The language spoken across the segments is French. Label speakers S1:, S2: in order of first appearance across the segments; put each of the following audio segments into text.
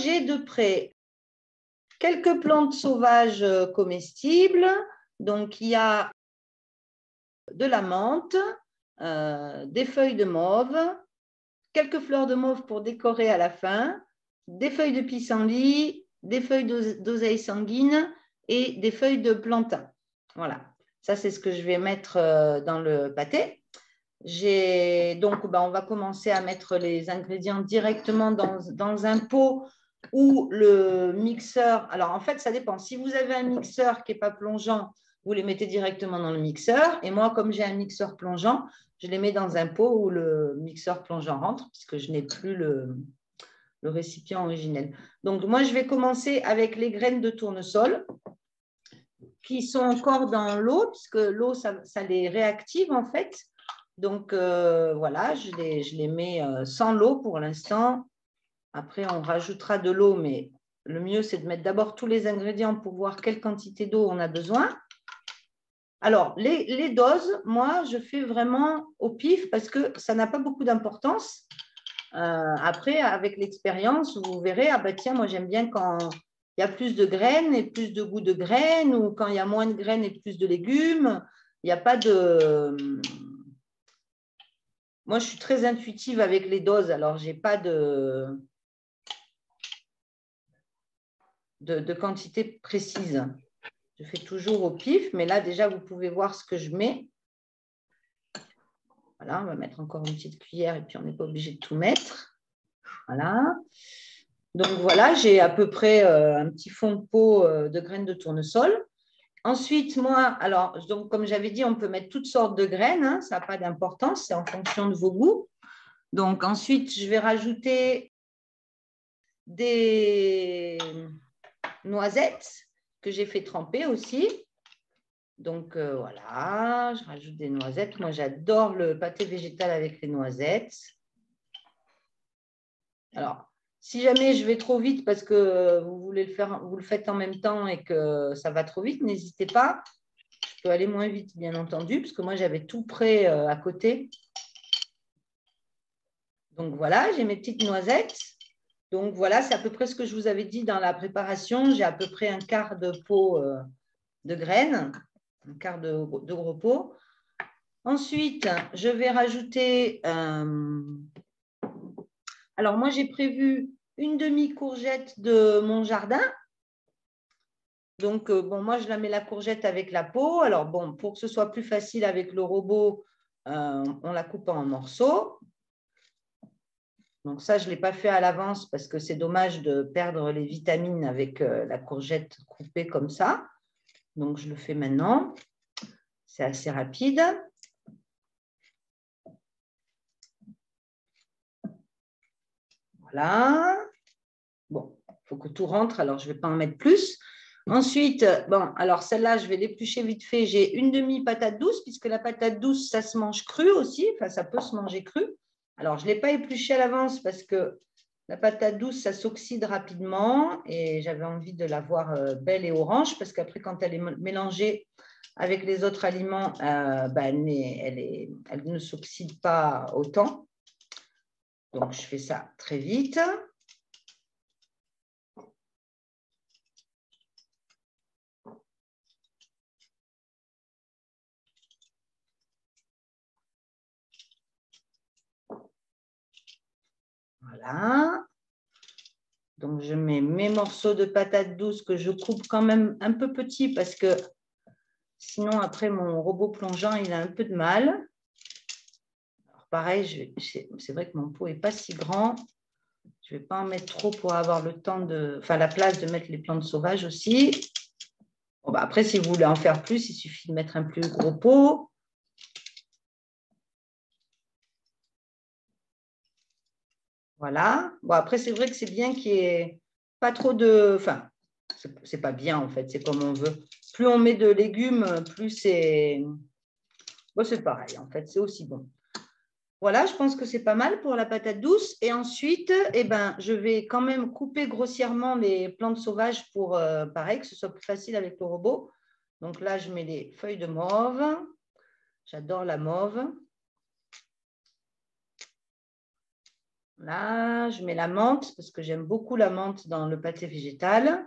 S1: j'ai de près quelques plantes sauvages comestibles. Donc, il y a de la menthe, des feuilles de mauve, quelques fleurs de mauve pour décorer à la fin, des feuilles de pissenlit, des feuilles d'oseille sanguine et des feuilles de plantain. Voilà, ça c'est ce que je vais mettre dans le pâté. Donc, on va commencer à mettre les ingrédients directement dans un pot ou le mixeur. Alors, en fait, ça dépend. Si vous avez un mixeur qui n'est pas plongeant, vous les mettez directement dans le mixeur. Et moi, comme j'ai un mixeur plongeant, je les mets dans un pot où le mixeur plongeant rentre, puisque je n'ai plus le récipient originel. Donc, moi, je vais commencer avec les graines de tournesol qui sont encore dans l'eau, puisque l'eau, ça les réactive, en fait. Donc, voilà, je les mets sans l'eau pour l'instant. Après, on rajoutera de l'eau, mais le mieux, c'est de mettre d'abord tous les ingrédients pour voir quelle quantité d'eau on a besoin. Alors, les doses, moi, je fais vraiment au pif parce que ça n'a pas beaucoup d'importance. Après, avec l'expérience, vous verrez, ah bah tiens, moi, j'aime bien quand il y a plus de graines et plus de goût de graines, ou quand il y a moins de graines et plus de légumes. Il n'y a pas de… Moi, je suis très intuitive avec les doses, alors je n'ai pas de quantité précise. Je fais toujours au pif, mais là, déjà, vous pouvez voir ce que je mets. Voilà, on va mettre encore une petite cuillère et puis on n'est pas obligé de tout mettre. Voilà. Donc, voilà, j'ai à peu près un petit fond de pot de graines de tournesol. Ensuite, moi, alors, donc, comme j'avais dit, on peut mettre toutes sortes de graines, hein, ça n'a pas d'importance, c'est en fonction de vos goûts. Donc, ensuite, je vais rajouter des noisettes que j'ai fait tremper aussi. Donc, voilà, je rajoute des noisettes. Moi, j'adore le pâté végétal avec les noisettes. Alors, si jamais je vais trop vite parce que vous le faites en même temps et que ça va trop vite, n'hésitez pas. Je peux aller moins vite, bien entendu, parce que moi, j'avais tout prêt à côté. Donc, voilà, j'ai mes petites noisettes. Donc, voilà, c'est à peu près ce que je vous avais dit dans la préparation. J'ai à peu près un quart de pot de graines, un quart de gros pot. Ensuite, je vais rajouter… alors, moi, j'ai prévu une demi-courgette de mon jardin. Donc, bon, moi, je la mets la courgette avec la peau. Alors, bon, pour que ce soit plus facile avec le robot, on la coupe en morceaux. Donc, ça, je ne l'ai pas fait à l'avance parce que c'est dommage de perdre les vitamines avec la courgette coupée comme ça. Donc, je le fais maintenant. C'est assez rapide. Voilà. Bon, il faut que tout rentre, alors je ne vais pas en mettre plus. Ensuite, bon, alors celle-là, je vais l'éplucher vite fait. J'ai une demi-patate douce, puisque la patate douce, ça se mange cru aussi. Enfin, ça peut se manger cru. Alors, je ne l'ai pas épluchée à l'avance parce que la patate douce, ça s'oxyde rapidement et j'avais envie de la voir belle et orange parce qu'après, quand elle est mélangée avec les autres aliments, elle ne s'oxyde pas autant. Donc, je fais ça très vite. Voilà. Donc, je mets mes morceaux de patates douces que je coupe quand même un peu petits parce que sinon, après, mon robot plongeant, il a un peu de mal. Alors, pareil, c'est vrai que mon pot n'est pas si grand. Je ne vais pas en mettre trop pour avoir le temps la place de mettre les plantes sauvages aussi. Bon, après, si vous voulez en faire plus, il suffit de mettre un plus gros pot. Voilà. Bon, après, c'est vrai que c'est bien qu'il n'y ait pas trop de… Enfin, c'est pas bien, en fait, c'est comme on veut. Plus on met de légumes, plus c'est… Bon, c'est pareil, en fait, c'est aussi bon. Voilà, je pense que c'est pas mal pour la patate douce. Et ensuite, je vais quand même couper grossièrement les plantes sauvages pour, pareil, que ce soit plus facile avec le robot. Donc là, je mets les feuilles de mauve. J'adore la mauve. Là, je mets la menthe parce que j'aime beaucoup la menthe dans le pâté végétal.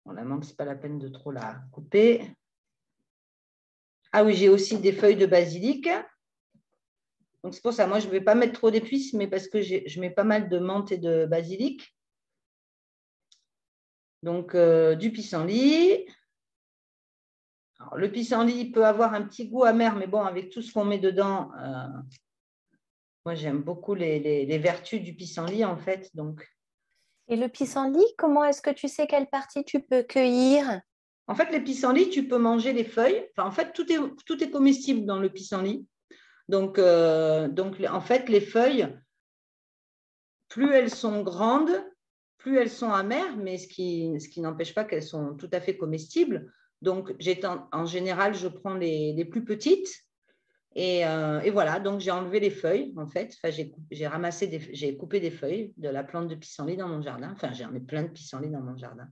S1: Bon, la menthe, ce n'est pas la peine de trop la couper. Ah oui, j'ai aussi des feuilles de basilic. Donc, c'est pour ça, moi, je ne vais pas mettre trop d'épices, mais parce que je mets pas mal de menthe et de basilic. Donc, du pissenlit. Alors, le pissenlit peut avoir un petit goût amer, mais bon, avec tout ce qu'on met dedans, moi, j'aime beaucoup les vertus du pissenlit, en fait. Donc,
S2: Et le pissenlit, comment est-ce que tu sais quelle partie tu peux cueillir?
S1: en fait, les pissenlits, tu peux manger les feuilles. Enfin, en fait, tout est comestible dans le pissenlit. Donc, en fait, les feuilles, plus elles sont grandes, plus elles sont amères, mais ce qui n'empêche pas qu'elles sont tout à fait comestibles. Donc, en général, je prends les plus petites et voilà. Donc, j'ai enlevé les feuilles, en fait. Enfin, j'ai coupé des feuilles de la plante de pissenlit dans mon jardin. Enfin, j'en ai plein de pissenlits dans mon jardin.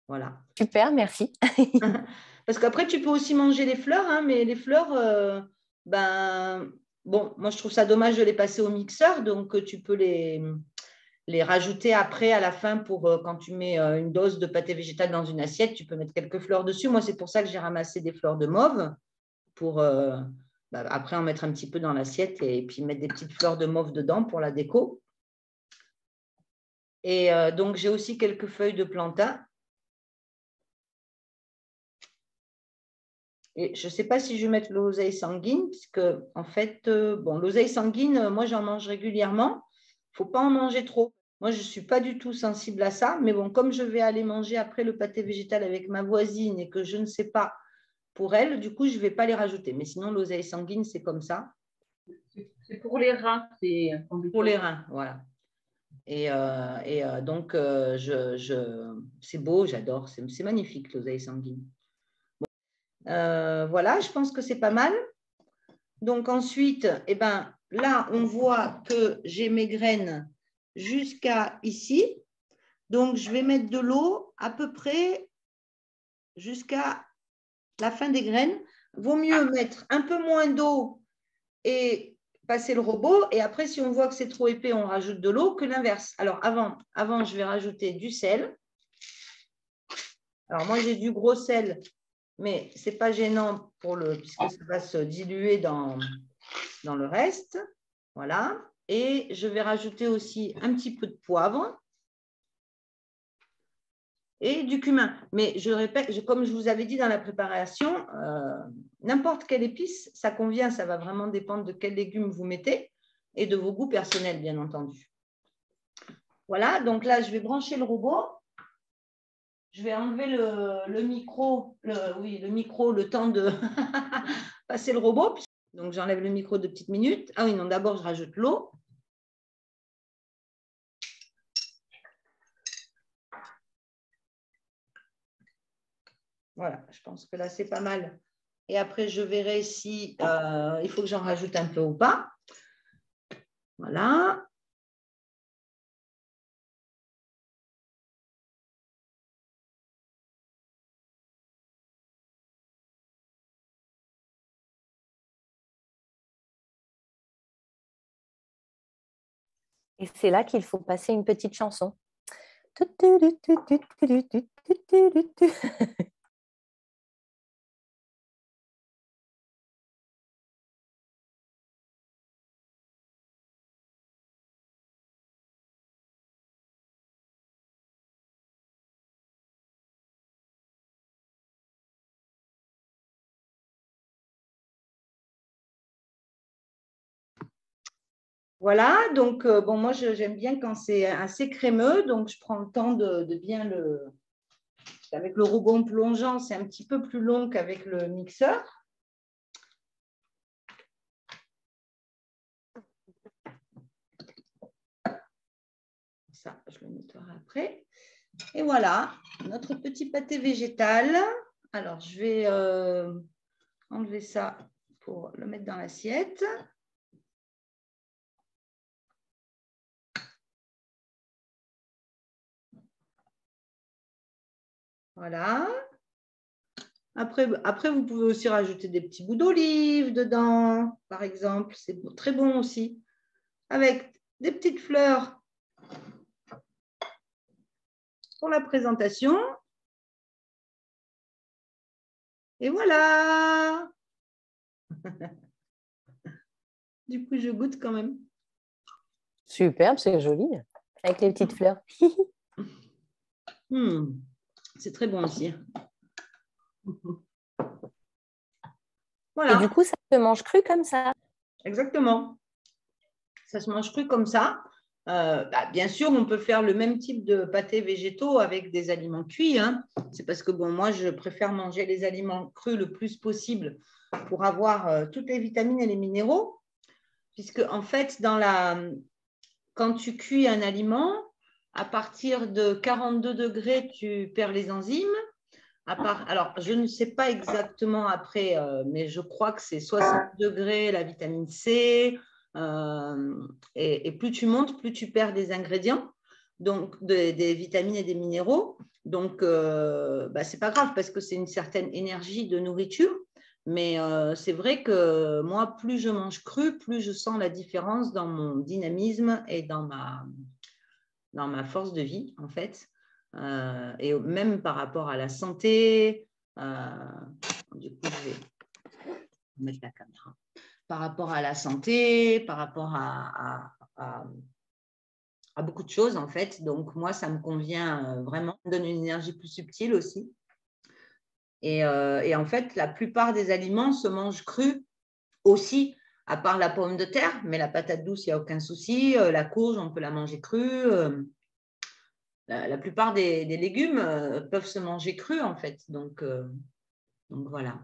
S1: Voilà.
S2: Super, merci.
S1: Parce qu'après, tu peux aussi manger les fleurs, hein, mais les fleurs, ben, bon, moi, je trouve ça dommage de les passer au mixeur, donc tu peux les rajouter après, à la fin, pour quand tu mets une dose de pâté végétal dans une assiette, tu peux mettre quelques fleurs dessus. Moi, c'est pour ça que j'ai ramassé des fleurs de mauve pour après en mettre un petit peu dans l'assiette et puis mettre des petites fleurs de mauve dedans pour la déco. Et donc, j'ai aussi quelques feuilles de plantain. Et je ne sais pas si je vais mettre l'oseille sanguine, puisque en fait, bon, l'oseille sanguine, moi j'en mange régulièrement. Il ne faut pas en manger trop. Moi, je ne suis pas du tout sensible à ça, mais bon, comme je vais aller manger après le pâté végétal avec ma voisine et que je ne sais pas pour elle, du coup, je ne vais pas les rajouter. Mais sinon, l'oseille sanguine, c'est comme ça.
S3: C'est pour les reins, c'est
S1: pour les reins, voilà. Et donc, c'est beau, j'adore, c'est magnifique l'oseille sanguine. Voilà, je pense que c'est pas mal. Donc ensuite, eh ben, là, on voit que j'ai mes graines jusqu'à ici. Donc, je vais mettre de l'eau à peu près jusqu'à la fin des graines. Vaut mieux mettre un peu moins d'eau et passer le robot. Et après, si on voit que c'est trop épais, on rajoute de l'eau que l'inverse. Alors, avant, je vais rajouter du sel. Alors, moi, j'ai du gros sel, mais ce n'est pas gênant puisque ça va se diluer dans le reste. Voilà. Et je vais rajouter aussi un petit peu de poivre et du cumin. Mais je répète, comme je vous avais dit dans la préparation, n'importe quelle épice, ça convient. Ça va vraiment dépendre de quels légumes vous mettez et de vos goûts personnels, bien entendu. Voilà. Donc là, je vais brancher le robot. Je vais enlever le micro, le temps de passer le robot. Donc, j'enlève le micro de petites minutes. Ah oui, non, d'abord, je rajoute l'eau. Voilà, je pense que là, c'est pas mal. Et après, je verrai si il faut que j'en rajoute un peu ou pas. Voilà.
S2: Et c'est là qu'il faut passer une petite chanson.
S1: Voilà, donc bon, moi j'aime bien quand c'est assez crémeux, donc je prends le temps de bien le. Avec le rougon plongeant, c'est un petit peu plus long qu'avec le mixeur. Ça, je le mettrai après. Et voilà, notre petit pâté végétal. Alors, je vais enlever ça pour le mettre dans l'assiette. Voilà. Après, vous pouvez aussi rajouter des petits bouts d'olive dedans, par exemple. C'est très bon aussi. Avec des petites fleurs pour la présentation. Et voilà. Du coup, je goûte quand même.
S2: Superbe, c'est joli, avec les petites fleurs.
S1: C'est très bon aussi.
S2: Et
S1: Voilà,
S2: du coup, ça se mange cru comme ça.
S1: exactement. Ça se mange cru comme ça. Bien sûr, on peut faire le même type de pâtés végétaux avec des aliments cuits. Hein. C'est parce que bon, moi, je préfère manger les aliments crus le plus possible pour avoir toutes les vitamines et les minéraux. Puisque, en fait, quand tu cuis un aliment, à partir de 42 degrés, tu perds les enzymes. Alors, je ne sais pas exactement après, mais je crois que c'est 60 degrés la vitamine C. Et plus tu montes, plus tu perds des ingrédients, donc des vitamines et des minéraux. Donc, c'est pas grave parce que c'est une certaine énergie de nourriture. Mais c'est vrai que moi, plus je mange cru, plus je sens la différence dans mon dynamisme et dans ma force de vie, en fait. Et même par rapport à la santé, du coup, je vais mettre la caméra. Par rapport à la santé, par rapport à beaucoup de choses, en fait. Donc, moi, ça me convient vraiment. Ça me donne une énergie plus subtile aussi. Et en fait, la plupart des aliments se mangent crus aussi, à part la pomme de terre. Mais la patate douce, il n'y a aucun souci. La courge, on peut la manger crue. La plupart des légumes peuvent se manger crus, en fait. Donc voilà.